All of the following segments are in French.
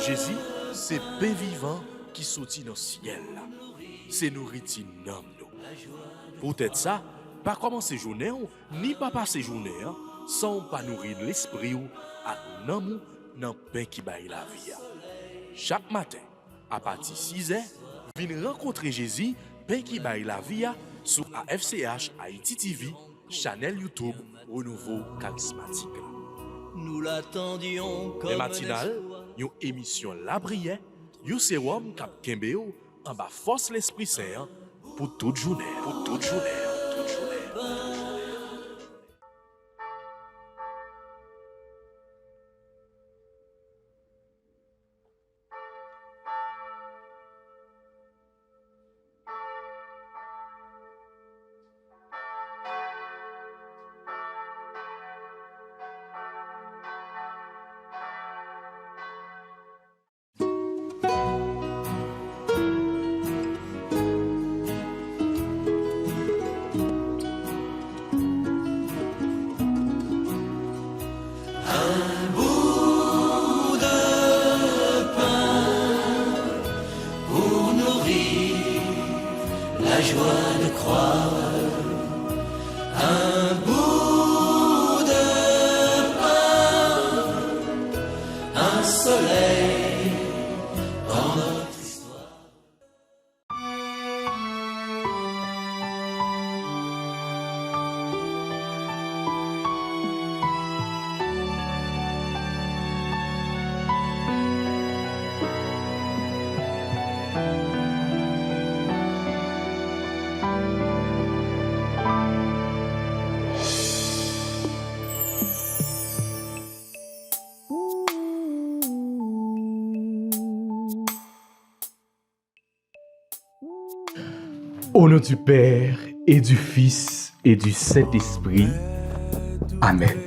Jésus, c'est pain vivant qui sortit dans le ciel. C'est nourriture nam nous. Peut-être ça, pas commencer journée ni pas passer journée sans pas nourrir l'esprit ou à nan dans pain qui baille la vie. Chaque matin, à partir de 6h, venez rencontrer Jésus, pain qui baille la vie sur AFCH Haïti TV, channel YouTube Renouveau Charismatique. Nous l'attendions comme les matinales, une émission La Prière, un sérum cap Kembeo en bas force l'Esprit Saint pour toute journée. Pour toute journée. Toute journée. La joie de croire, un bout de pain, un soleil dans notre histoire. Au nom du Père et du Fils et du Saint-Esprit. Amen.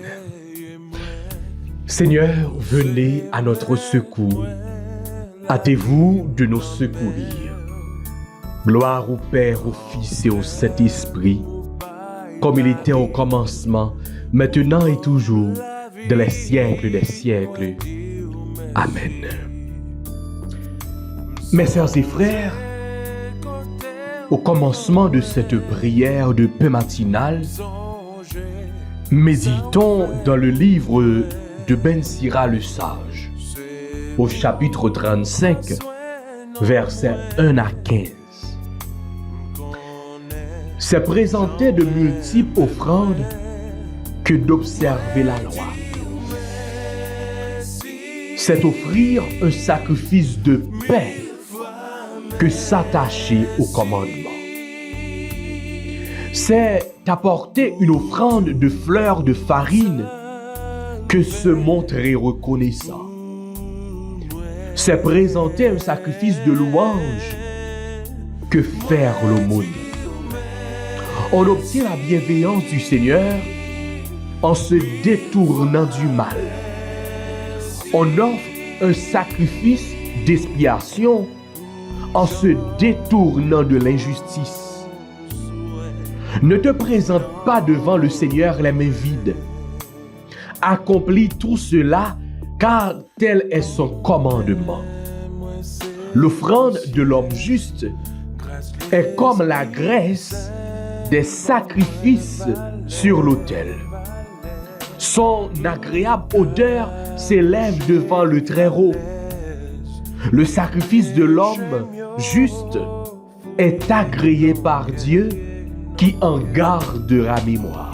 Seigneur, venez à notre secours. Hâtez-vous de nous secourir. Gloire au Père, au Fils et au Saint-Esprit, comme il était au commencement, maintenant et toujours, dans les siècles des siècles. Amen. Mes sœurs et frères, au commencement de cette prière de pain matinal, méditons dans le livre de Ben Sira le Sage, au chapitre 35, versets 1 à 15. C'est présenter de multiples offrandes que d'observer la loi. C'est offrir un sacrifice de paix que s'attacher au commandement. C'est apporter une offrande de fleurs de farine que se montrer reconnaissant. C'est présenter un sacrifice de louange que faire l'aumône. On obtient la bienveillance du Seigneur en se détournant du mal. On offre un sacrifice d'expiation en se détournant de l'injustice. Ne te présente pas devant le Seigneur les mains vides. Accomplis tout cela car tel est son commandement. L'offrande de l'homme juste est comme la graisse des sacrifices sur l'autel. Son agréable odeur s'élève devant le Très-Haut. Le sacrifice de l'homme juste est agréé par Dieu qui en gardera mémoire.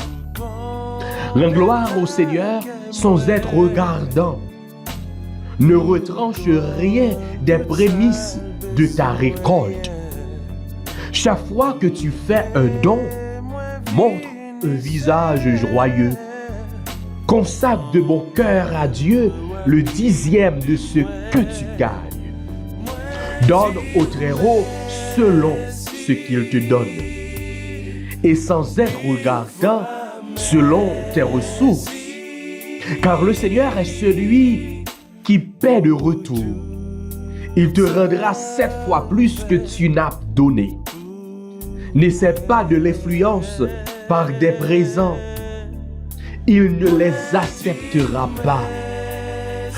Rends gloire au Seigneur sans être regardant. Ne retranche rien des prémices de ta récolte. Chaque fois que tu fais un don, montre un visage joyeux. Consacre de bon cœur à Dieu le 10e de ce que tu gagnes. Donne au Très-Haut selon ce qu'il te donne. Et sans être regardant selon tes ressources. Car le Seigneur est celui qui paie de retour. Il te rendra 7 fois plus que tu n'as donné. N'essaie pas de l'influence par des présents. Il ne les acceptera pas.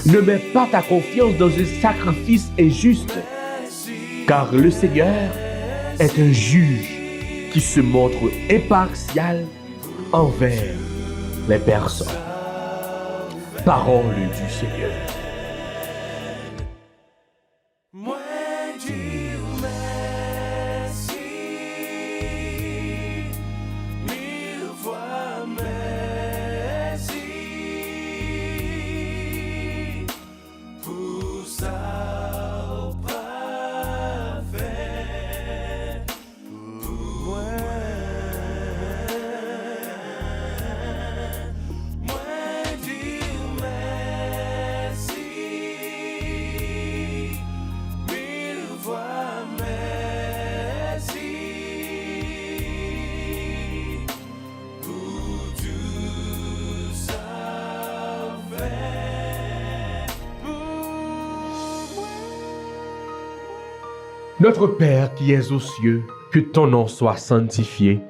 Ne mets pas ta confiance dans un sacrifice injuste, car le Seigneur est un juge qui se montre impartial envers les personnes. Parole du Seigneur. Notre Père qui es aux cieux, que ton nom soit sanctifié,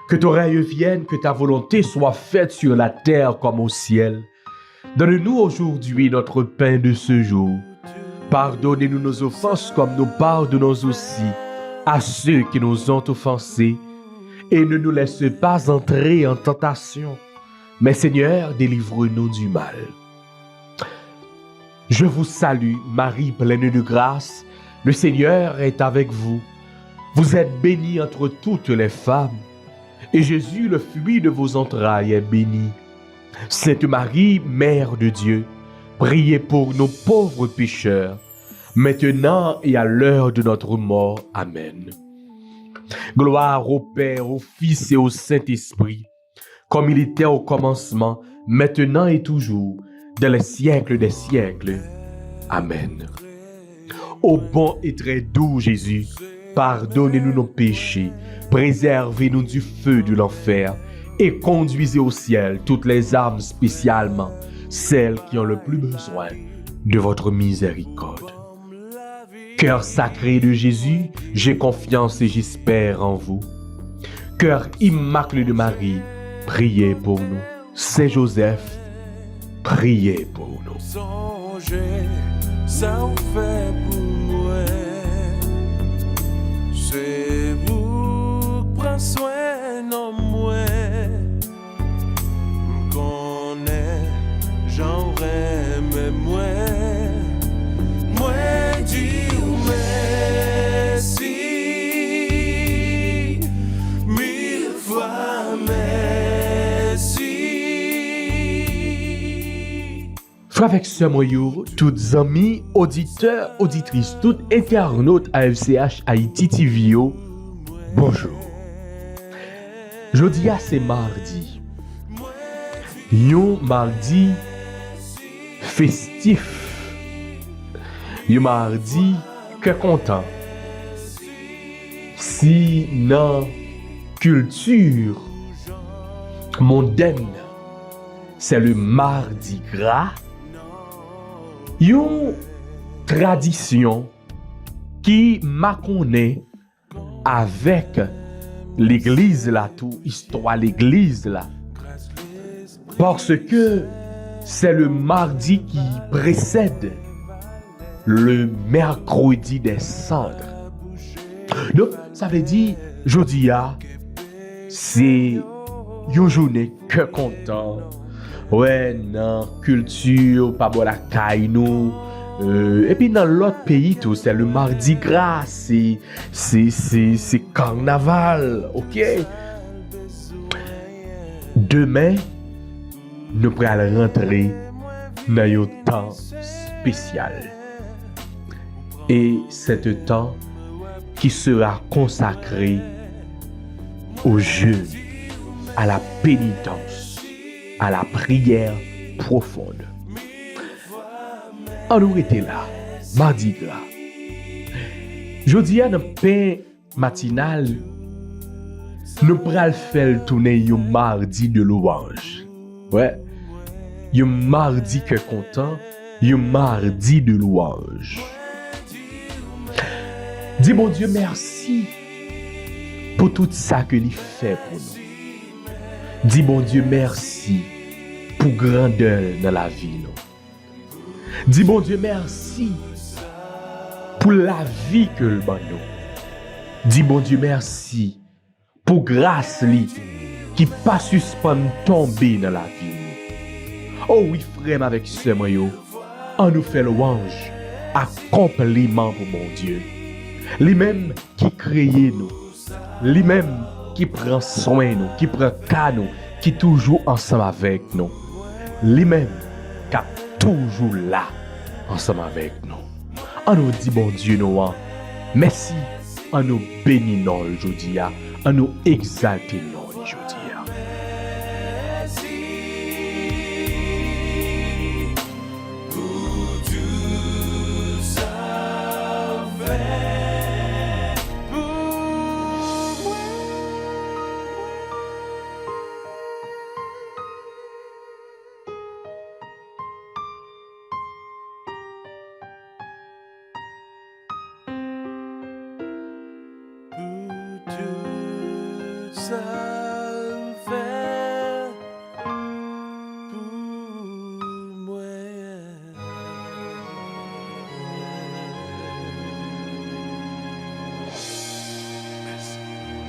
que ton règne vienne, que ta volonté soit faite sur la terre comme au ciel. Donne-nous aujourd'hui notre pain de ce jour. Pardonnez-nous nos offenses comme nous pardonnons aussi à ceux qui nous ont offensés. Et ne nous laisse pas entrer en tentation, mais Seigneur, délivre-nous du mal. Je vous salue, Marie pleine de grâce. Le Seigneur est avec vous. Vous êtes bénie entre toutes les femmes, et Jésus, le fruit de vos entrailles, est béni. Sainte Marie, Mère de Dieu, priez pour nos pauvres pécheurs, maintenant et à l'heure de notre mort. Amen. Gloire au Père, au Fils et au Saint-Esprit, comme il était au commencement, maintenant et toujours, dans les siècles des siècles. Amen. Ô bon et très doux Jésus, pardonnez-nous nos péchés, préservez-nous du feu de l'enfer et conduisez au ciel toutes les âmes, spécialement celles qui ont le plus besoin de votre miséricorde. Cœur sacré de Jésus, j'ai confiance et j'espère en vous. Cœur immaculé de Marie, priez pour nous. Saint Joseph, priez pour nous. Ça en fait pour moi. C'est vous qui prenez soin de moi. M'connais, j'en aime moi. Moi dis merci, mille fois merci. Frères avec sœurs moyou, toutes amis, auditeurs, auditrices, toutes internautes AFCH Haïti TV, bonjour. Jeudi c'est mardi. Un mardi festif. Un mardi que content. Si dans culture mondaine, c'est le mardi gras. Une tradition qui m'a connaît avec l'église là, tout histoire l'église là. Parce que c'est le mardi qui précède le mercredi des cendres. Donc, ça veut dire, jeudi, c'est une journée que content. Ouais, non, culture, pas bon la caille nous. Et puis dans l'autre pays, tout, c'est le mardi gras, c'est carnaval, ok? Demain, nous pourrons rentrer dans un temps spécial. Et c'est un temps qui sera consacré au jeûne, à la pénitence, à la prière profonde. On nous était là, mardi gras. Jeudi à notre pain matinal, nous pral faire tourner un mardi de louange. Ouais, un mardi que content, un mardi de louange. Dis mon Dieu merci pour tout ça que il fait pour nous. Dis mon Dieu merci pour grandeur dans la vie nous. Dis bon Dieu merci pour la vie que le ban nous. Dis bon Dieu merci pour grâce li qui pas suspend tomber dans la vie. Oh oui frère avec sœur yo, on nous fait louange, accomplissement pour mon Dieu. Lui-même qui crée nous, lui-même qui prend soin de nous, qui prend cas nous, qui toujours ensemble avec nous. Lui-même qui est toujours là ensemble avec nous. On nous dit bon Dieu nous, merci, on nous bénit nous aujourd'hui, on nous exalte nous aujourd'hui.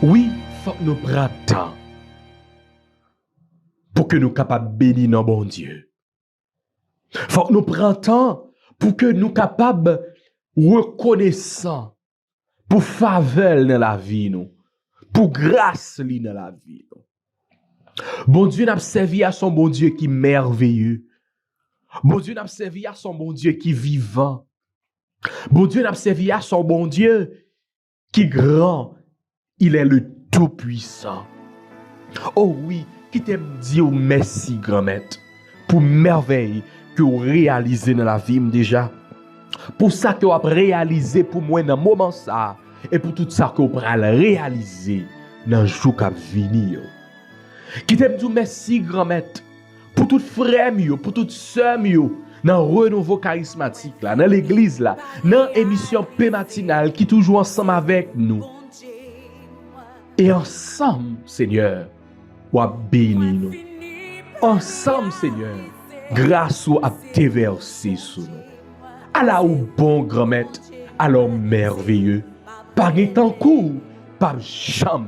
Oui, faut que nous prenions temps pour que nous capables de bénir nos bon Dieu. Faut que nous prenions temps pour que nous capables de reconnaissant pour faveur dans la vie nous, pour grâce dans la vie nous. Bon Dieu n'a servi à son bon Dieu qui est merveilleux. Bon Dieu n'a servi à son bon Dieu qui est vivant. Bon Dieu n'a servi à son bon Dieu qui est grand. Il est le Tout-Puissant. Oh oui, qui t'aime dire merci, grand-maître, pour merveille que vous réalisez dans la vie déjà. Pour ça que vous avez réalisé pour moi dans le moment ça. Et pour tout ça que vous avez réalisé dans le jour qui va venir. Qui t'aime dire merci, grand-maître, pour tout frère, pour toute sœur, dans le renouveau charismatique, là, dans l'église, là, dans l'émission P matinale qui est toujours ensemble avec nous. Et ensemble, Seigneur, ou à bénir nous. Ensemble, Seigneur, grâce ou à te verser sous nous. Alors, ou bon grand-maître, alors merveilleux, par temps court, par chambre.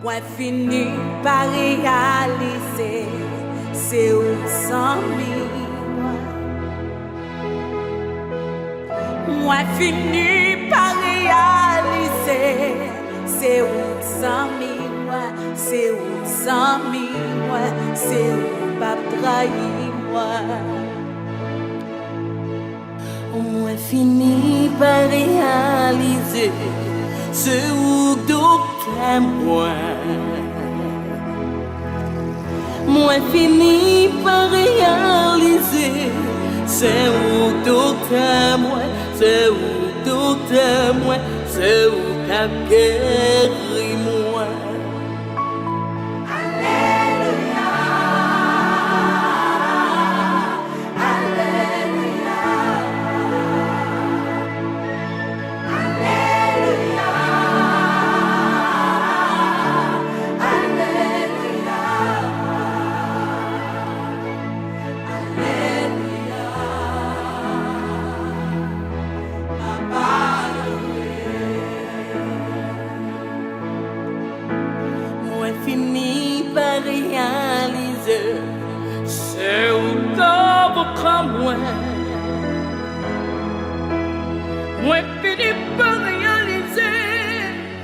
Moi fini par réaliser, c'est où sans moi fini par réaliser, c'est où sans moi, c'est où sans moi, c'est où pas trahir moi. Moi fini par réaliser, c'est où d'aucun moi. Moi fini par réaliser, c'est où d'aucun moi, c'est où d'aucun moi, c'est où qu'a guéri moi. C'est où comme moi. Moi fini par réaliser,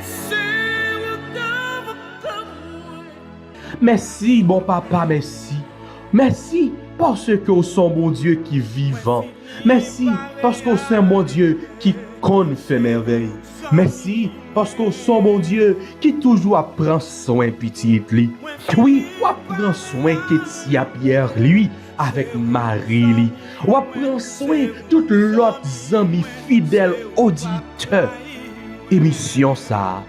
c'est où comme moi. Merci, bon papa, merci. Merci parce que vous êtes un bon Dieu qui est vivant. Merci parce que vous êtes un bon Dieu qui compte fait merveille. Merci parce que vous êtes un bon Dieu qui toujours prend soin petit lui. Oui, ou prend soin Ketia Pierre lui avec Marie lui. Ou prend soin tout l'autre amis fidèles auditeurs. Émission ça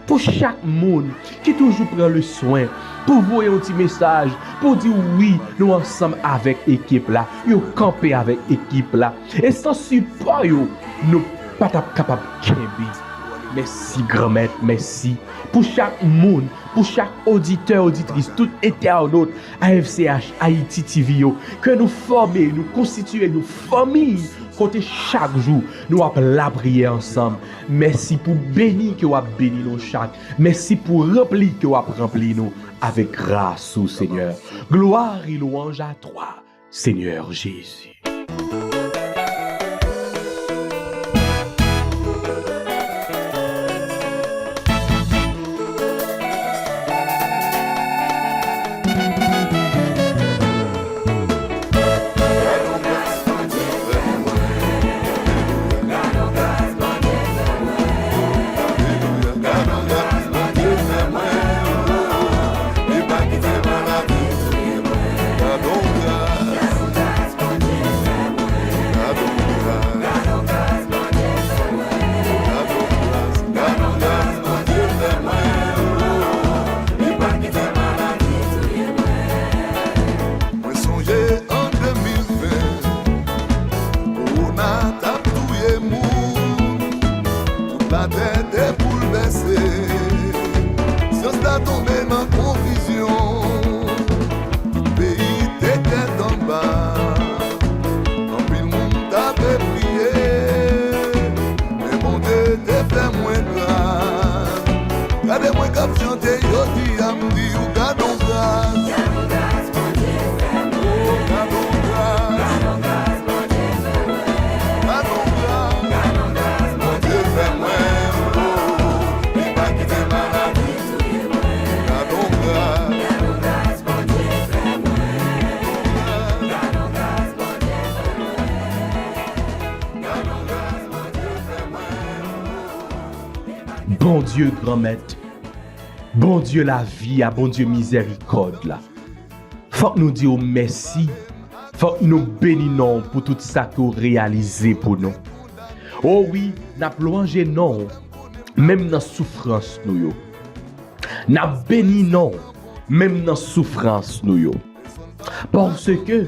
pour chaque monde qui toujours prend le soin pour vous un petit message pour dire oui, nous ensemble avec équipe là, yo camper avec équipe là et sans support yo nous pas capable de merci grand maître, merci. Pour chaque monde, pour chaque auditeur, auditrice, tout internaute, AFCH, Haïti TV, que nous former, nous constituer, nous famille, côté chaque jour, nous avons la prière ensemble. Merci pour bénir que vous avez béni nous chaque. Merci pour remplir que vous avez rempli nous avec grâce au Seigneur. Gloire et louange à toi, Seigneur Jésus. Bon Dieu grand maître, bon Dieu la vie, bon Dieu miséricorde là. Faut que nous disions merci, faut que nous bénissons pour tout ça que vous réalisez pour nous. Oh oui, n'a plongé non, même dans souffrance nous yo. N'a béni non, même dans souffrance nous yo. Parce que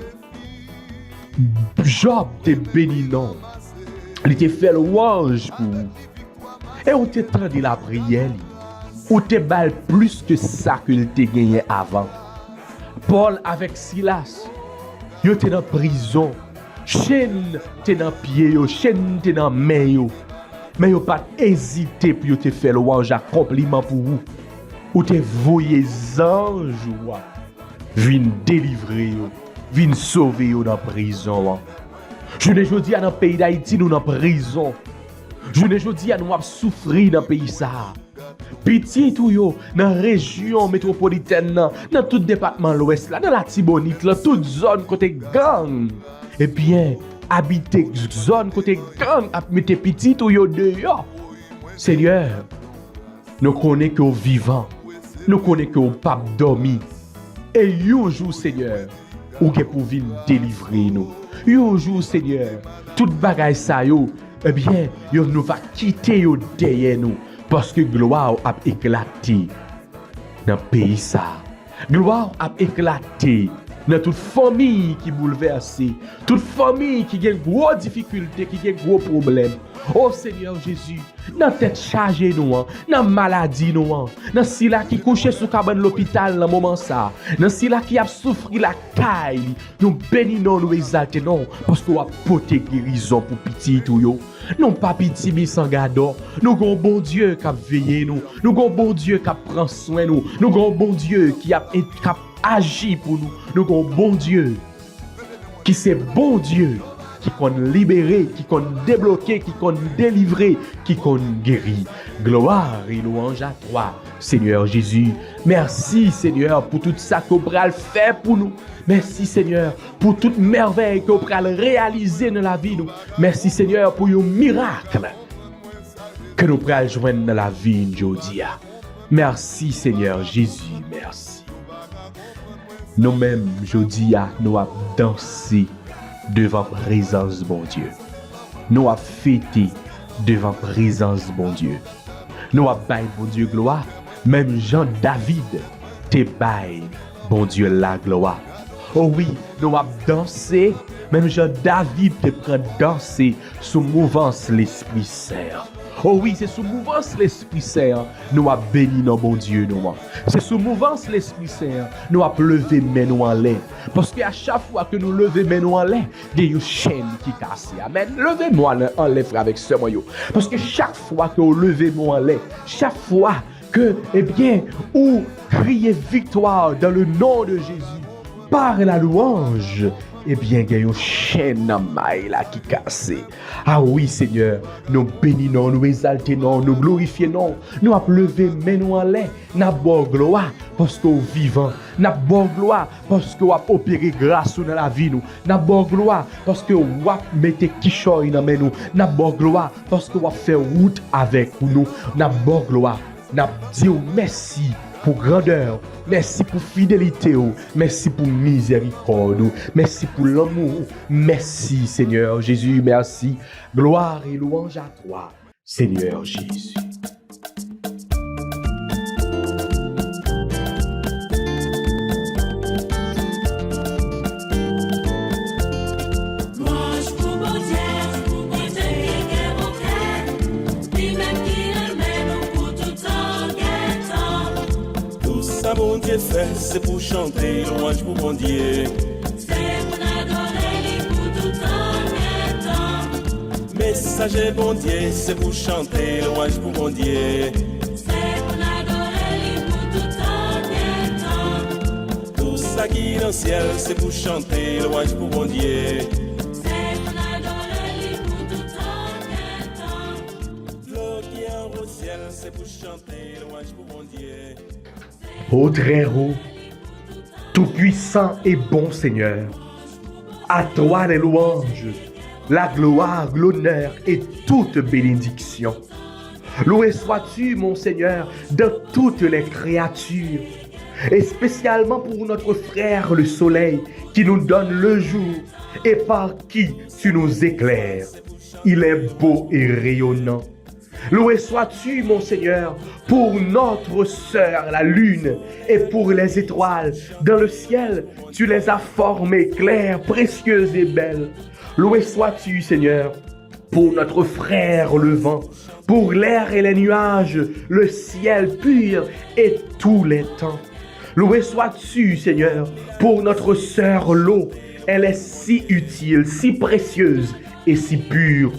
Job te béni non, il te fait louange pour vous. Et on te tendu la prière, ou te bal plus que ça qu'il te gagné avant. Paul avec Silas, yo te dans prison, chaîne te dans pied yo, chaîne te dans main yo. Mais yo pas hésité pour yo te faire louange accomplissement pour vous. Ou te voyez ange vinn délivrer yo, vinn sauver yo dans prison. Je ne jodi à dans pays d'Haïti nous dans prison. Je ne jodi à nous avons souffrir dans le pays ça. Petit tout yo dans la région métropolitaine, dans tout département l'ouest là, dans la Tibonite là, toute zone côté gang. Eh bien, habiter zone côté gang, mettre petit tout yo dehors. Seigneur, nous connaissons que vous vivant. Nous connaissons que vous pas dormi. Et un jour Seigneur, ou que pour venir délivrer nous. Un jour Seigneur, toute bagaille ça yo, eh bien, yo nous va quitter yo derrière nous parce que gloire a éclaté dans le pays ça. Gloire a éclaté dans toute famille qui bouleversée, toute famille qui a une grosse difficulté, qui a un gros problème. Oh Seigneur Jésus, dans tête chargée nous, dans maladie nous, dans ceux qui couché sous cabane l'hôpital dans moment ça, dans ceux qui a souffert la caille, nous bénissons, nous exaltons parce qu'on a porté guérison pour petit tout yo. Non pas petit mais sans gado. Nous avons bon Dieu qui a veillé nous. Nous avons bon Dieu qui a prend soin nous. Nous avons bon Dieu qui a agi pour nous. Nous avons bon Dieu qui c'est bon Dieu qui qu'on libérer, qui qu'on débloquer, qui qu'on délivrer, qui qu'on guérir. Gloire et louange à toi, Seigneur Jésus. Merci Seigneur pour tout ça que vous allez faire pour nous. Merci Seigneur pour toute merveille que vous allez réaliser dans la vie nous. Merci Seigneur pour un miracle que nous allons joindre dans la vie aujourd'hui. Merci Seigneur Jésus, merci. Nous-mêmes aujourd'hui nous avons dansé devant présence bon Dieu. Nous avons fêté devant présence bon Dieu. Nous avons baillé bon Dieu gloire. Même Jean David te baille bon Dieu la gloire. Oh oui, nous avons dansé, même Jean David te prend danser sous mouvance l'Esprit Saint. Oh oui, c'est sous mouvance l'Esprit Saint, nous avons béni nos bon Dieu, nous. C'est sous mouvance l'Esprit Saint, nous avons levé main nous en l'air. Parce qu'à chaque fois que nous levons main nous en l'air, il y a une chaîne qui casse. Amen. Levez-moi en l'air, frère, avec ce moyen. Parce que chaque fois que vous levez nous en l'air, chaque fois que, eh bien, vous criez victoire dans le nom de Jésus, par la louange, eh bien, il y a une chaîne à maille là qui casse. Ah oui, Seigneur, nous bénissons, nous exaltons, nous glorifions, nous avons levé mais nous en l'air, nous avons gloire parce que nous vivons, nous avons gloire parce que nous avons opéré grâce dans la vie, nous avons gloire parce que nous avons mis Kishoy dans nous, nous avons gloire parce que nous avons fait route avec nous, nous avons gloire, nous avons dit merci pour grandeur, merci pour fidélité, merci pour miséricorde, merci pour l'amour, merci Seigneur Jésus, merci, gloire et louange à toi, Seigneur Jésus. Bon Dieu fait, c'est pour chanter louange pour bon Dieu. C'est pour adorer lui pour tout temps. Messager bon Dieu, c'est pour chanter louange pour bon Dieu. C'est pour adorer lui pour tout temps. Tout ça qui est dans le ciel, c'est pour chanter louange pour bon Dieu. C'est pour adorer lui pour tout temps. L'eau qui est en haut ciel, c'est pour chanter louange pour bon Dieu. Ô très haut, tout-puissant et bon Seigneur, à toi les louanges, la gloire, l'honneur et toute bénédiction. Loué sois-tu, mon Seigneur, dans toutes les créatures, et spécialement pour notre frère le soleil qui nous donne le jour et par qui tu nous éclaires. Il est beau et rayonnant. Loué sois-tu, mon Seigneur, pour notre sœur, la lune, et pour les étoiles. Dans le ciel, tu les as formées claires, précieuses et belles. Loué sois-tu, Seigneur, pour notre frère le vent, pour l'air et les nuages, le ciel pur et tous les temps. Loué sois-tu, Seigneur, pour notre sœur l'eau. Elle est si utile, si précieuse et si pure.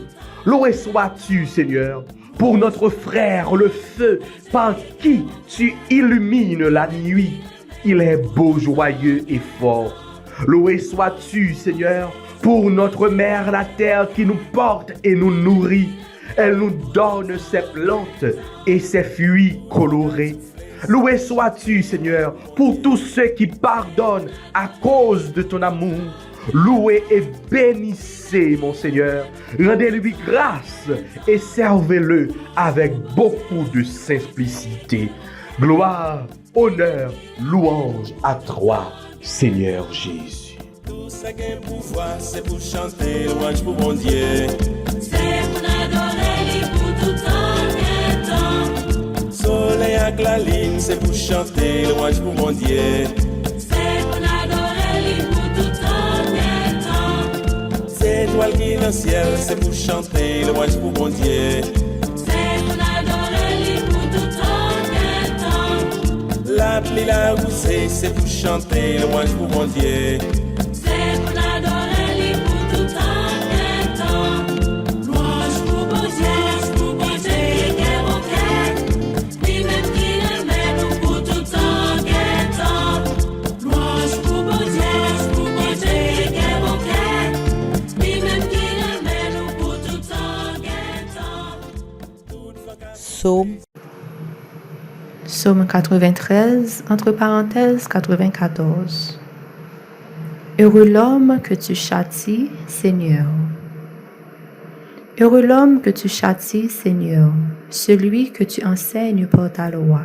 Loué sois-tu, Seigneur, pour notre frère le feu, par qui tu illumines la nuit. Il est beau, joyeux et fort. Loué sois-tu, Seigneur, pour notre mère la terre qui nous porte et nous nourrit. Elle nous donne ses plantes et ses fruits colorés. Loué sois-tu, Seigneur, pour tous ceux qui pardonnent à cause de ton amour. Louez et bénissez, mon Seigneur. Rendez-lui grâce et servez-le avec beaucoup de simplicité. Gloire, honneur, louange à toi, Seigneur Jésus. Tout ça qui est pouvoir, c'est pour chanter louange pour bon Dieu. C'est pour adorer lui pour tout temps. Soleil avec la ligne, c'est pour chanter louange pour mon Dieu. C'est pour adorer lui pour tout temps. Étoile qui est dans le ciel, c'est pour chanter louange pour bon Dieu. C'est pour adorer lui pour tout temps. La pluie, la roussée, c'est pour chanter louange pour bon Dieu. C'est pour adorer lui pour tout temps. Louange pour bon Dieu, pour bon Dieu qui est mon cœur. Lui-même qui aime nous pour tout temps. Louange pour bon Dieu, pour bon Dieu qui est mon cœur. Psaume 93, entre parenthèses 94. Heureux l'homme que tu châties, Seigneur. Heureux l'homme que tu châties, Seigneur, celui que tu enseignes par ta loi,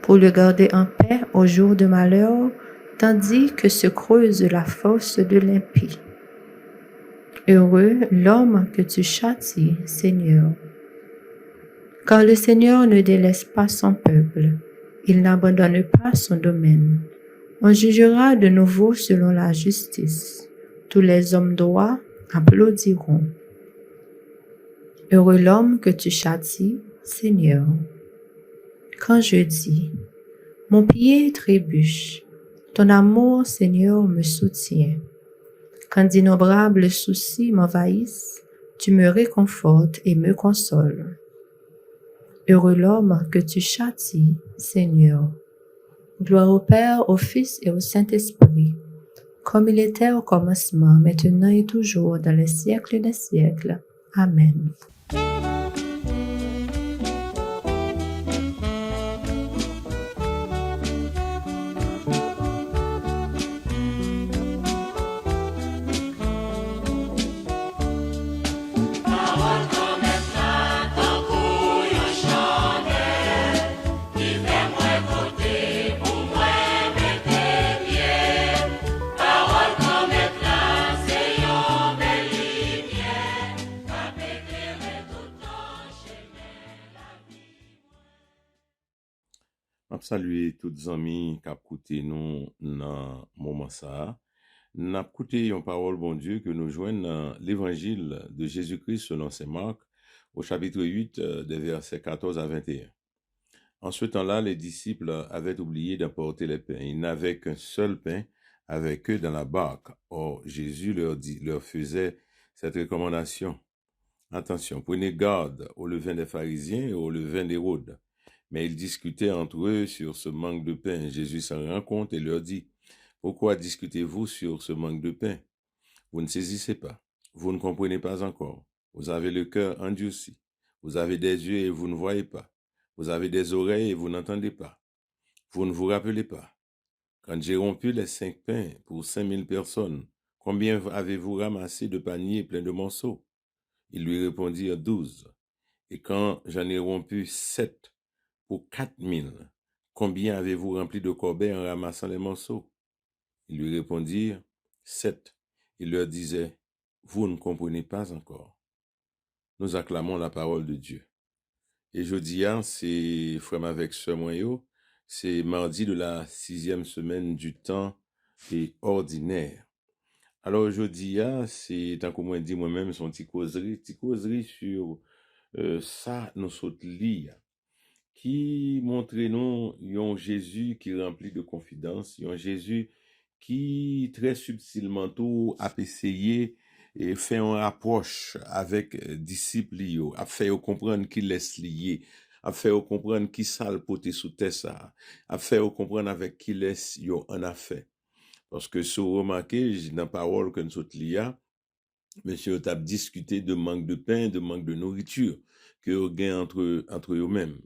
pour le garder en paix au jour de malheur, tandis que se creuse la force de l'impie. Heureux l'homme que tu châties, Seigneur. Car le Seigneur ne délaisse pas son peuple, il n'abandonne pas son domaine. On jugera de nouveau selon la justice. Tous les hommes droits applaudiront. Heureux l'homme que tu châties, Seigneur. Quand je dis, mon pied trébuche, ton amour, Seigneur, me soutient. Quand d'innombrables soucis m'envahissent, tu me réconfortes et me consoles. Heureux l'homme que tu châties, Seigneur. Gloire au Père, au Fils et au Saint-Esprit, comme il était au commencement, maintenant et toujours, dans les siècles des siècles. Amen. M'a salué toutes amis qui écouté nous dans moment ça. N'a écouté une parole bon Dieu que nous joignent dans l'évangile de Jésus-Christ selon saint Marc au chapitre 8 des versets 14 à 21. En ce temps-là, les disciples avaient oublié d'apporter les pains. Ils n'avaient qu'un seul pain avec eux dans la barque. Or, Jésus leur faisait cette recommandation. Attention, prenez garde au levain des pharisiens et au levain d'Hérode. Mais ils discutaient entre eux sur ce manque de pain. Jésus s'en rend compte et leur dit, « Pourquoi discutez-vous sur ce manque de pain? Vous ne saisissez pas, vous ne comprenez pas encore. Vous avez le cœur endurci. Vous avez des yeux et vous ne voyez pas. Vous avez des oreilles et vous n'entendez pas. Vous ne vous rappelez pas. Quand j'ai rompu les 5 pains pour 5000 personnes, combien avez-vous ramassé de paniers pleins de morceaux? » Ils lui répondirent 12. Et quand j'en ai rompu 7 pour 4000, combien avez-vous rempli de corbeilles en ramassant les morceaux? Ils lui répondirent 7. Il leur disait, vous ne comprenez pas encore. Nous acclamons la parole de Dieu. Et jeudi, c'est frère avec sœur Moyo, c'est mardi de la 6e semaine du temps et ordinaire. Alors aujourd'hui, c'est tant que moi dit moi-même son petit causerie sur ça nous saute lire, qui montre nous un Jésus qui est rempli de confidence, un Jésus qui très subtilement tout a essayé et fait un approche avec disciples, a fait comprendre qu'il laisse lié, a fait comprendre qui ça le poté sous terre ça, a fait comprendre avec qui laisse yo en affaire. Parce que si vous remarquez, dans la parole que nous sommes liés, monsieur a discuté de manque de pain, de manque de nourriture, que vous gagnez entre eux-mêmes.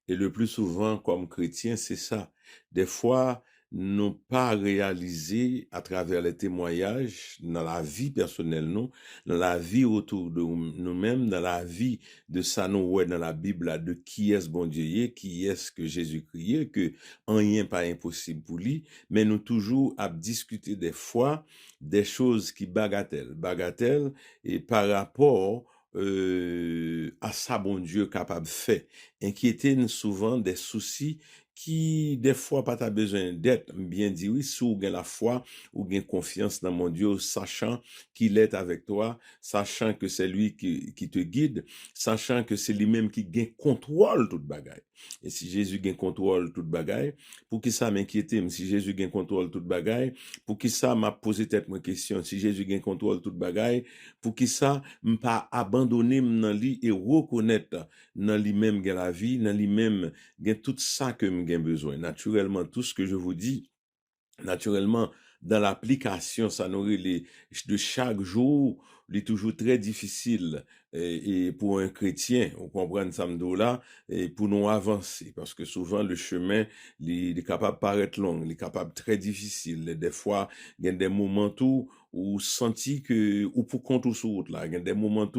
Et le plus souvent, comme chrétiens, c'est ça. Des fois, nous pas réalisé à travers les témoignages dans la vie personnelle, nous, dans la vie autour de nous-mêmes, dans la vie de ça, nous, ouais, dans la Bible, là, de qui est-ce bon Dieu, qui est-ce que Jésus criait, que rien pas impossible pour lui, mais nous toujours à discuter des fois des choses qui bagatelles, et par rapport à ça, bon Dieu capable de faire, inquiéter souvent des soucis qui, des fois, pas t'as besoin d'être, bien dit oui, si ou gain la foi, ou gain confiance dans mon Dieu, sachant qu'il est avec toi, sachant que c'est lui qui te guide, sachant que c'est lui-même qui gain contrôle toute bagaille. Et si Jésus gain contrôle toute bagaille, pour qui ça m'inquiéter, si Jésus gain contrôle toute bagaille, pour qui ça m'a posé tête moi question, si Jésus gain contrôle toute bagaille, pour qui ça m'pas abandonner dans lui et reconnaître dans lui-même gain la vie, dans lui-même gain tout ça que m'gain besoin. Naturellement, tout ce que je vous dis, naturellement, dans l'application, ça nourrit de chaque jour, il est toujours très difficile et pour un chrétien, on comprend ça là, et pour nous avancer, parce que souvent le chemin, il est capable de paraître long, il est capable très difficile. Des fois, il y a des moments où senti que, ou pour compte ou sur route là, il y a des moments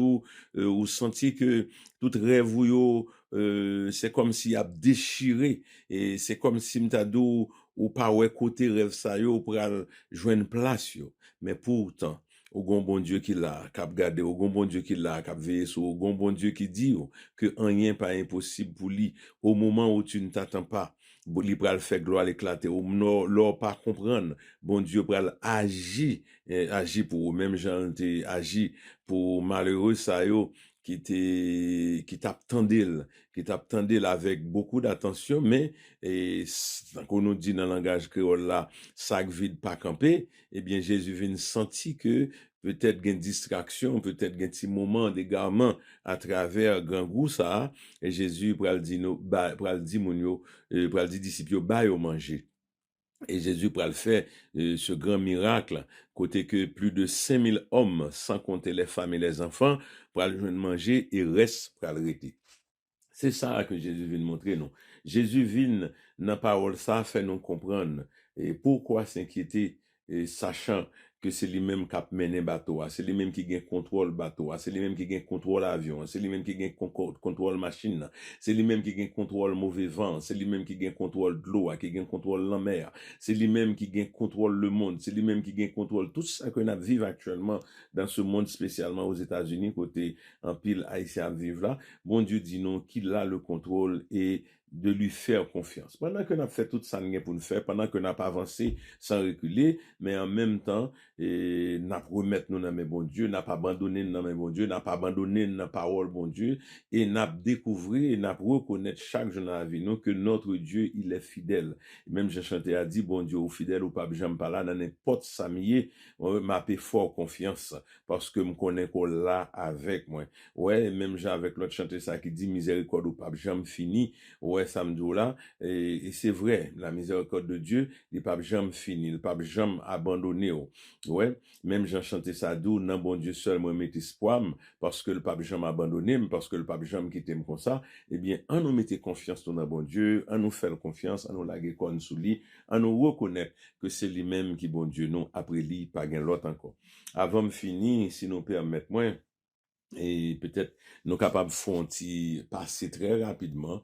où senti que tout rêve c'est comme s'il a déchiré, et c'est comme si m'tadou ou pas ouais côté rêve ça yo pour joindre place yo, mais pourtant au bon Dieu qui l'a cap garder, au bon Dieu qui l'a cap veiller sur, au bon Dieu qui dit que rien pas impossible pour lui au moment où tu ne t'attends pas. li pral faire gloire éclater ou l'or pas comprendre bon Dieu pral agir pour eux. Même gens te agi pour malheureux ça yo qui t'attendait avec beaucoup d'attention mais qu'on nous dit dans le langage créole là sac vide pas campé. Eh bien Jésus vient sentir que peut-être une distraction, peut-être un petit moment d'égarement à travers grand goût ça, et Jésus pral dit nous, pral dit moun yo, pral dit disciples yo, ba yo manger. Et Jésus pral faire ce grand miracle, côté que plus de 5000 hommes, sans compter les femmes et les enfants, pral joindre manger et reste pral rester. C'est ça que Jésus vient montrer nous. Jésus vient dans parole ça fait nous comprendre et pourquoi s'inquiéter sachant que c'est lui-même qui a mené bateau, c'est lui-même qui gagne contrôle bateau, c'est lui-même qui gagne contrôle avion, c'est lui-même qui gagne contrôle machine, c'est lui-même qui gagne contrôle mauvais vent, c'est lui-même qui gagne contrôle de l'eau, qui gagne contrôle la mer, c'est lui-même qui gagne contrôle le monde, c'est lui-même qui gagne contrôle tout ça que nous vivons actuellement dans ce monde, spécialement aux États-Unis, côté en pile haïtien vivre là. Bon Dieu dit non, qu'il a le contrôle et de lui faire confiance. Pendant que nous avons fait tout ça pour nous faire, pendant que nous n'avons pas avancé sans reculer, mais en même temps, nous remettre nous dans mes bon Dieu, n'a pas abandonné dans mes bon Dieu, n'a pas abandonné dans la parole bon Dieu, et n'a découvert et n'a reconnaître chaque jour dans la vie nous que notre Dieu, il est fidèle. Même Jean chanté a dit, bon Dieu, ou fidèle ou pas, j'aime pas là, dans n'importe samier, m'a fait fort confiance, parce que me connais qu'on là avec moi. Ouais, même Jean avec l'autre chanté ça qui dit, miséricorde ou pas, j'aime fini, ouais, samedi là, et c'est vrai, la miséricorde de Dieu, il pas jamais fini, il pas jamais abandonné. Ouais, même Jean chanté ça d'où, non bon Dieu seul, moi mette espoir, parce que le pape jamais abandonné, parce que le pape jamais quitté comme ça, eh bien, on nous mette confiance dans bon Dieu, on nous fait confiance, on nous lague kon sous lui, on nous reconnaît que c'est lui-même qui bon Dieu nous, après lui, pas gain l'autre encore. Avant de finir, si nous permettez moi, et peut-être nous capables de passer très rapidement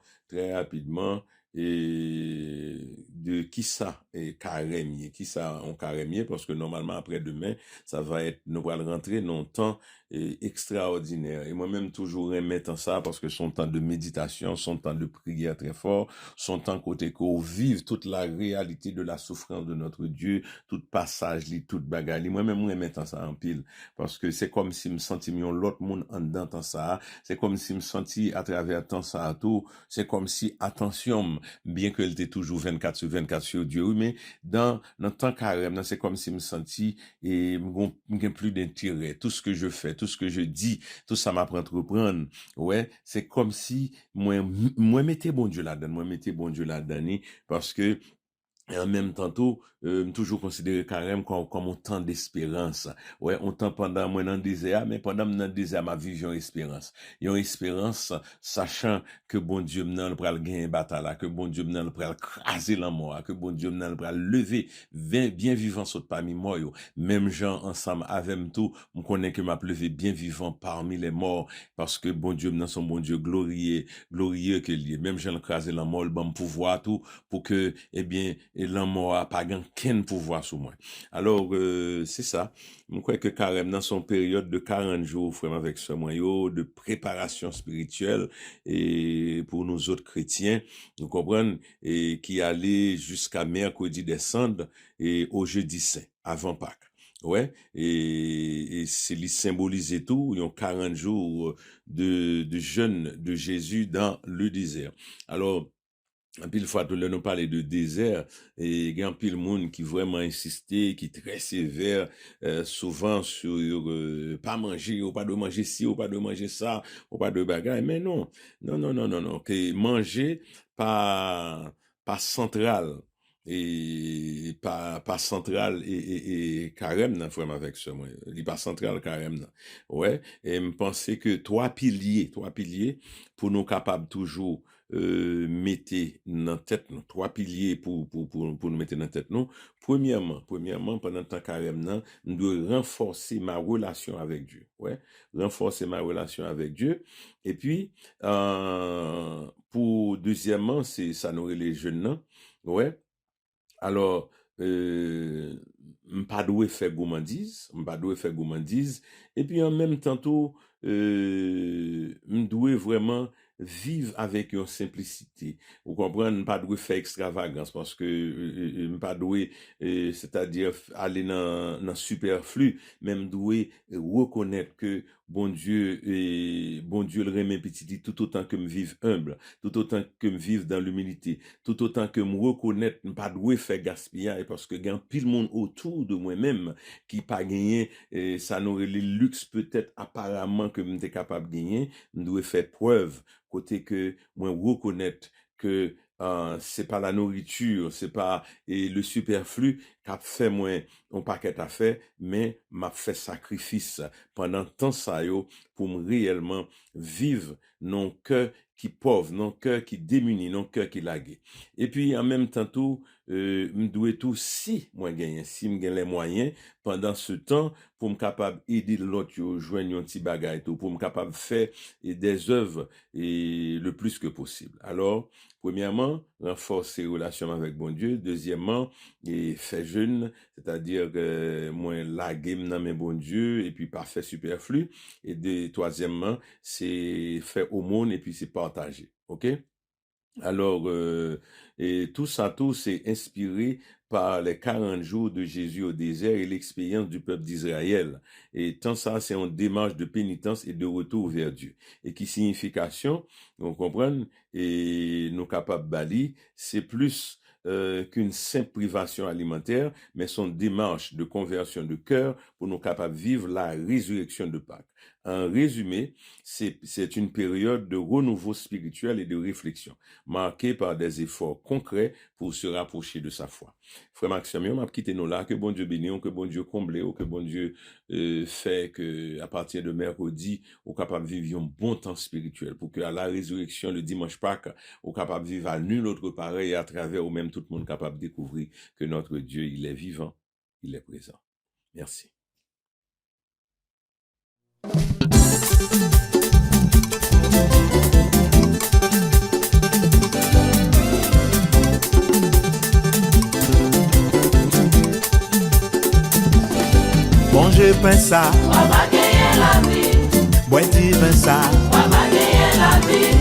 et de qui ça est carême, qui ça on carême parce que normalement après demain ça va être nous allons rentrer dans un temps extraordinaire et moi-même toujours remettre en ça parce que son temps de méditation, son temps de prière très fort, son temps côté qu'on vive toute la réalité de la souffrance de notre Dieu, tout passage, toute bagarre, moi-même remettre en ça en pile parce que c'est comme si me sentis l'autre monde en dedans dans ça, c'est comme si me sentis à travers temps ça tout, c'est comme si attention bien que elle était toujours 24 sur 24 sur Dieu, oui, mais dans temps carême, c'est comme si me sentis et m'gon plus d'intérêt, tout ce que je fais, tout ce que je dis, tout ça m'apprend à reprendre, ouais, c'est comme si moi mettais bon Dieu là-dedans, parce que et en même temps, toujours considérer carême comme un temps d'espérance. Ouais, un temps pendant moi dans le désert, mais pendant dans le désert, ma vision espérance. Une espérance, sachant que bon Dieu m'nan pral gagner bataille là, que bon Dieu m'nan pral craser la mort, que bon Dieu m'nan pral lever bien vivant saute parmi moi yo. Même gens ensemble avec tout, me connaît que m'a levé bien vivant parmi les morts parce que bon Dieu m'nan son bon Dieu glorieux que lui. Même gens craser la mort, le bon pouvoir tout pour que eh bien et l'homme a pas qu'un pouvoir sur moi. Alors, c'est ça. Je crois que carême dans son période de 40 jours, vraiment avec ce moyen de préparation spirituelle et pour nous autres chrétiens, nous comprenons, et qui allait jusqu'à mercredi descendre et au jeudi saint, avant Pâques. Ouais, et c'est lui symboliser tout, ils ont 40 jours de jeûne de Jésus dans le désert. Alors, un pile fois tout le nous parler de désert et il y a un pile monde qui vraiment insisté qui très sévère souvent sur pas manger ou pas de manger ci ou pas de manger ça ou pas de bagaille mais non que manger pas central et pas central et carême nan vraiment avec ça moi il pas central carême nan. Ouais et me penser que trois piliers pour nous capables toujours mettre dans tête nous trois piliers pour nous mettre dans tête nous premièrement pendant le temps carême nan nous devons renforcer ma relation avec Dieu renforcer ma relation avec Dieu et puis pour deuxièmement c'est ça nous les jeunes nan alors m'pas doué faire gourmandise et puis en même temps tout m'doué vraiment vivre avec une simplicité. Vous comprenez, pas de faire extravagance parce que pas doué, c'est-à-dire aller dans superflu, même doué reconnaître que bon Dieu le remet petit tout autant que me vivre humble, tout autant que me vivre dans l'humilité, tout autant que me reconnaître pas doué faire gaspillage parce que gagne pile monde autour de moi-même qui pas gagné ça n'aurait le luxe peut-être apparemment que m'était capable de gagner, me doit faire preuve côté que moi reconnaître que c'est pas la nourriture, c'est pas le superflu qu'a fait moi un paquet à faire, mais m'a fait sacrifice pendant tant ça yo pour me réellement vivre non cœur qui pauvre, non cœur qui démuni, non cœur qui lagué. Et puis en même temps tout me doit tout si moi gagne, si me gagne les moyens pendant ce temps pour me capable aider l'autre yo joindre un petit bagage tout pour me capable faire des œuvres et le plus que possible. Alors premièrement, renforcer relation avec bon Dieu. Deuxièmement, et faire jeûne, c'est-à-dire moins laguer dans mes bon Dieu et puis pas faire superflu. Et troisièmement, c'est faire aumône et puis c'est partager. OK? Alors, et tout ça, tout c'est inspiré par les 40 jours de Jésus au désert et l'expérience du peuple d'Israël. Et tant ça, c'est une démarche de pénitence et de retour vers Dieu. Et qui signification, on comprend, et nous capables bali, c'est plus qu'une simple privation alimentaire, mais son démarche de conversion de cœur pour nous capables de vivre la résurrection de Pâques. En résumé, c'est une période de renouveau spirituel et de réflexion, marquée par des efforts concrets pour se rapprocher de sa foi. Frère Maxime, on m'a quitté nous là, que bon Dieu bénisse, que bon Dieu comble, que bon Dieu fait que à partir de mercredi, on capable de vivre un bon temps spirituel, pour que à la résurrection le dimanche Pâques, on capable de vivre à nul autre pareil, et à travers ou même tout le monde capable de découvrir que notre Dieu, il est vivant, il est présent. Merci. Bon, je pense ça, On va gagner la vie, bon, tu penses ça. on va gagner la vie.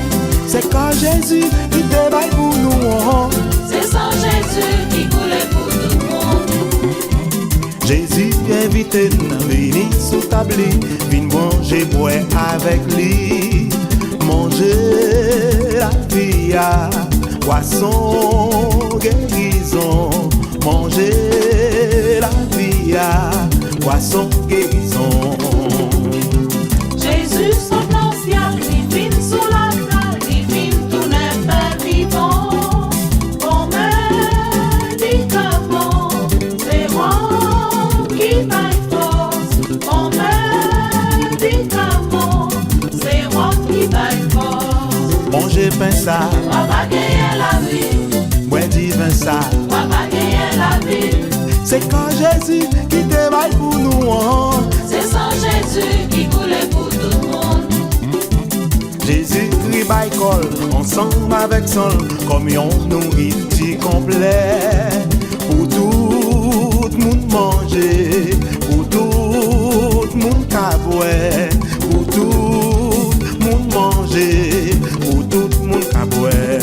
C'est quand Jésus qui travaille pour nous. Oh. C'est sans Jésus qui coulait pour tout le monde. Jésus invite nous à venir sous table, vin manger, boire avec lui. Manger la vie, poisson guérison. Manger la vie, poisson guérison. Jésus son ancien, il vit sous la table, il vit tout neuf vivant. Bon médicament, c'est moi qui taille force. Bon médicament, c'est moi qui taille force. Bon, je pense ça, On va gagner la vie, bon, tu penses ça. on va gagner la vie. C'est quand Jésus qui travaille pour nous. Oh. C'est sans Jésus qui coulait pour tout le monde. Jésus crie by call, ensemble avec son communion nourriture complet. Pour tout le monde manger, pour tout le monde cabouer, pour tout le monde manger, pour tout le monde cabouer.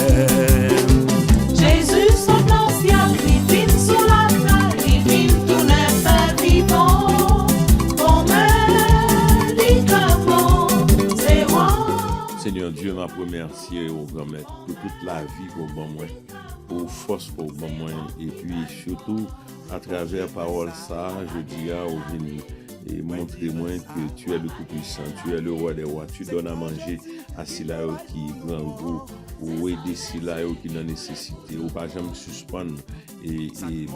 Jésus son ancien, il vit sous la table, il vit tout neuf vivant. Bon médicament, c'est moi. Seigneur Dieu, m'a remercié au grand maître pour toute la vie pour bon moi, pour force pour bon moi, et puis surtout à travers parole ça, je dis à Ovini et montrez-moi que tu es le Tout-Puissant, tu es le roi des rois, tu donnes à manger à ceux-là qui grand goût, ou aider ceux-là qui n'ont nécessité, ou pas jamais suspendre et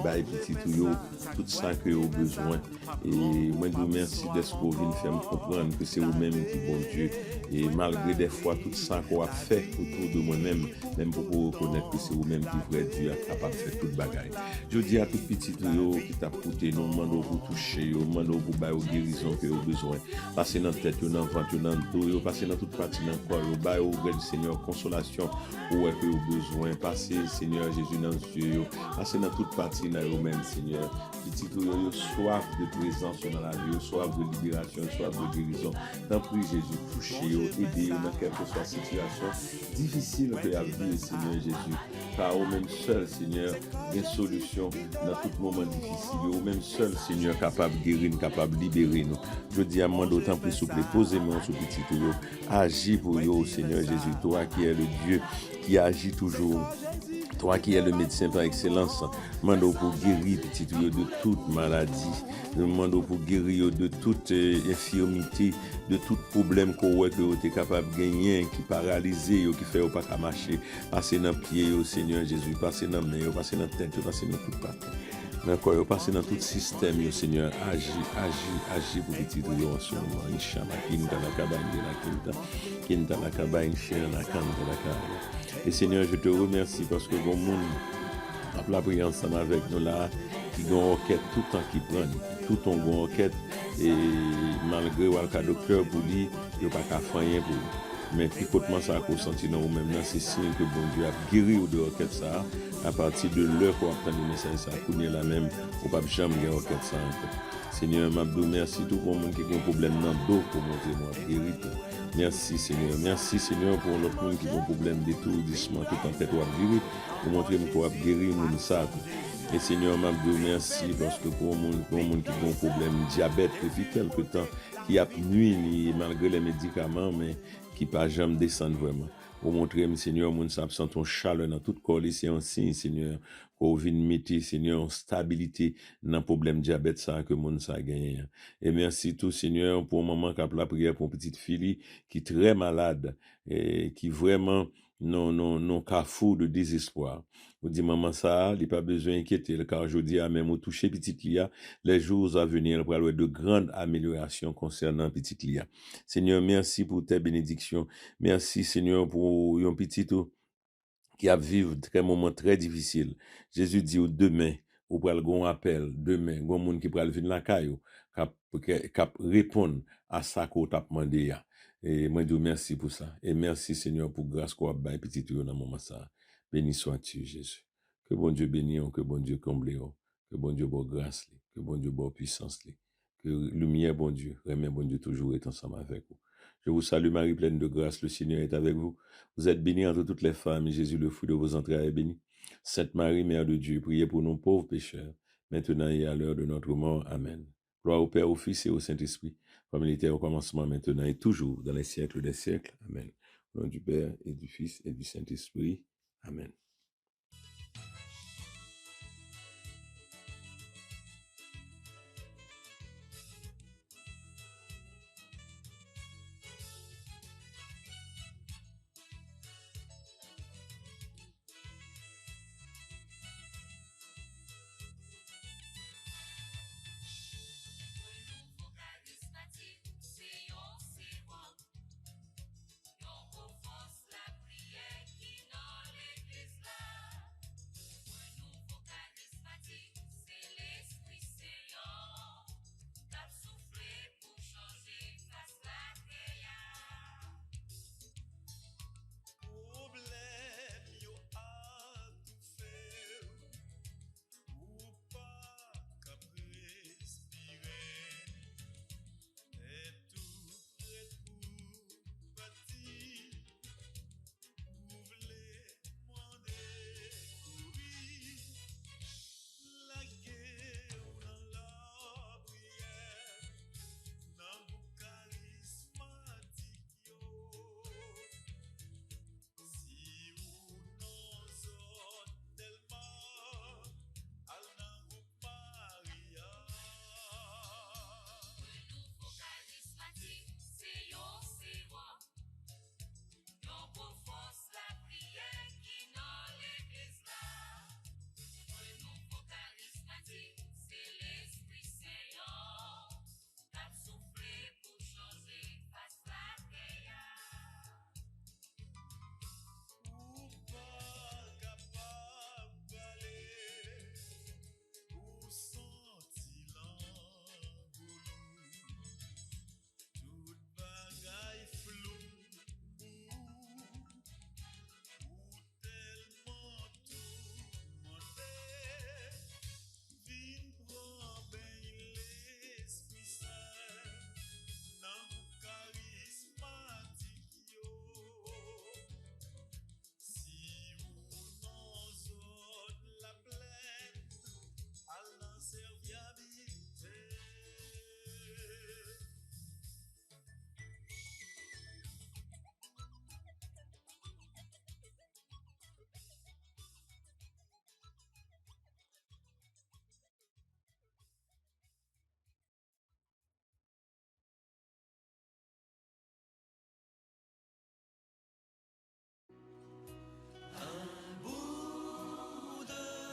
bail petit tout ça que vous besoin. Et moi je vous remercie d'être pour venir faire me comprendre que c'est vous-même qui bon Dieu. Et malgré des fois tout ça qu'on a fait autour de moi-même, même pour reconnaître que c'est vous-même qui vrai Dieu a capable de faire toute bagaille. Je dis à tout petit qui t'a coûté, nous demandons pour toucher, nous demandons pour bailler ou guérison que vous besoin. Passez dans la tête, dans le ventre, dans le dos, passez dans toute partie dans le corps, au bas au gré du Seigneur, consolation où est que vous besoin. Passez, Seigneur Jésus, dans les yeux, passez dans toute partie dans vous-même, Seigneur. Petit tout, soif de présence dans la vie, soif de libération, soif de guérison. Dans prie Jésus, touchez, aidez dans quelle que soit la situation difficile que la vie, Seigneur Jésus. Car au même seul, Seigneur, une solution dans tout moment difficile. Au même seul, Seigneur, capable de guérir, capable de libérer nous. Je dis à moi d'autant plus souple, posez-moi sur petit tout. Agis pour vous, Seigneur Jésus, toi qui es le Dieu qui agit toujours. Toi qui es le médecin par excellence, demande pour guérir petit de toute maladie, demande pour guérir de toute infirmité, de tout problème que tu es capable de gagner, qui paralysé, qui fait pas qu'à marcher. Passez dans le pied, Seigneur Jésus, passez dans la main, passez dans la tête, passez dans toute partie. D'accord, passez dans tout système, Seigneur, agis pour petit de en ce moment. Inch'Allah, kinta la cabane, kinta la cabane, chien la cante la cabane. Et Seigneur, je te remercie parce que bon monde a la prière ensemble avec nous là, qui ont enquête tout le temps qui prennent, tout ton bon enquête et malgré le docteur pour lui, il n'y a pas qu'à faire rien pour lui. Mais picotement ça a consenti dans vous-même, c'est signe que bon Dieu a guéri ou de enquête ça, à partir de l'heure qu'on a le message ça, qu'on est là même, on ne peut jamais guérir enquête ça encore. Seigneur, Mabdou, merci tout pour le monde qui a un problème dans le dos pour montrer moi guéri. Merci Seigneur, pour l'autre monde qui a un problème d'étourdissement tout en tête ou à guérir, pour montrer qu'on a guéri mon ça. Et Seigneur, Mabdou, merci parce que pour le monde qui a un problème diabète depuis quelque temps, qui a nuit malgré les médicaments, mais qui ne peut jamais descendre vraiment. Pour montrer, Seigneur, mon ça sent ton chaleur dans tout corps, c'est un signe, Seigneur, qu'on vient mettre, Seigneur, en stabilité dans le problème diabète ça que mon ça a gagné. Et merci tout, Seigneur, pour un moment qu'a la prière pour une petite fille qui est très malade et qui vraiment non carrefour de désespoir. Vous dites, maman, ça, il n'y a pas besoin d'inquiéter, car je dis à même au toucher petite Lia, les jours à venir, pour avoir de grandes améliorations concernant petite Lia. Seigneur, merci pour tes bénédictions. Merci, Seigneur, pour un petit qui a vécu un moment très difficile. Jésus dit, demain, ou pral gon appel, demain, gon moun qui pral venir la caillou, cap répondre à ça qu'on t'a demandé. Et moi, je dis merci pour ça. Et merci, Seigneur, pour grâce qu'on a bain petit dans le moment ça. Béni sois-tu, Jésus. Que bon Dieu bénisse, que bon Dieu comble, que bon Dieu bonne grâce, que bon Dieu bonne puissance, que lumière, bon Dieu, remet bon Dieu toujours est ensemble avec vous. Je vous salue, Marie, pleine de grâce, le Seigneur est avec vous. Vous êtes bénie entre toutes les femmes, et Jésus, le fruit de vos entrailles, est béni. Sainte Marie, Mère de Dieu, priez pour nous pauvres pécheurs, maintenant et à l'heure de notre mort. Amen. Gloire au Père, au Fils et au Saint-Esprit, comme il était au commencement, maintenant et toujours, dans les siècles des siècles. Amen. Au nom du Père et du Fils et du Saint-Esprit. Amen.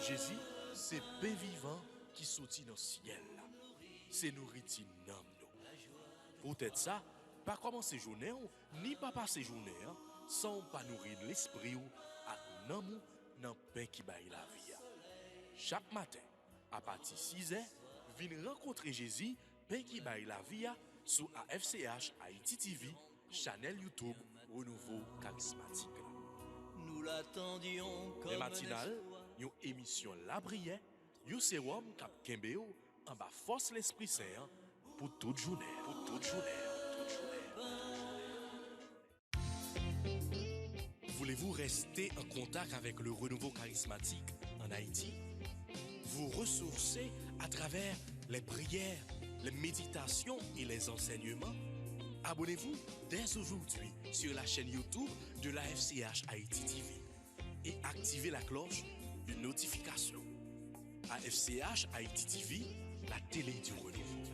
Jésus, c'est pain vivant qui sortit dans le ciel. C'est nourriture nam nous. Peut-être ça, pas commencer journée ou, ni pas passer journée sans pas nourrir l'esprit ou avec nam dans pain qui baille la vie. Chaque matin, à partir de 6h, viens rencontrer Jésus, pain qui baille la vie sur AFCH Haïti TV, channel YouTube Renouveau Charismatique. Nous l'attendions comme Les matinales, une émission La Prière, un sérum cap Kembeo, en bas force l'Esprit Saint pour toute journée. Pour toute journée. Voulez-vous rester en contact avec le renouveau charismatique en Haïti? Vous ressourcer à travers les prières, les méditations et les enseignements? Abonnez-vous dès aujourd'hui sur la chaîne YouTube de la FCH Haïti TV et activez la cloche de notification. AFCH Haïti TV, la télé du renouveau.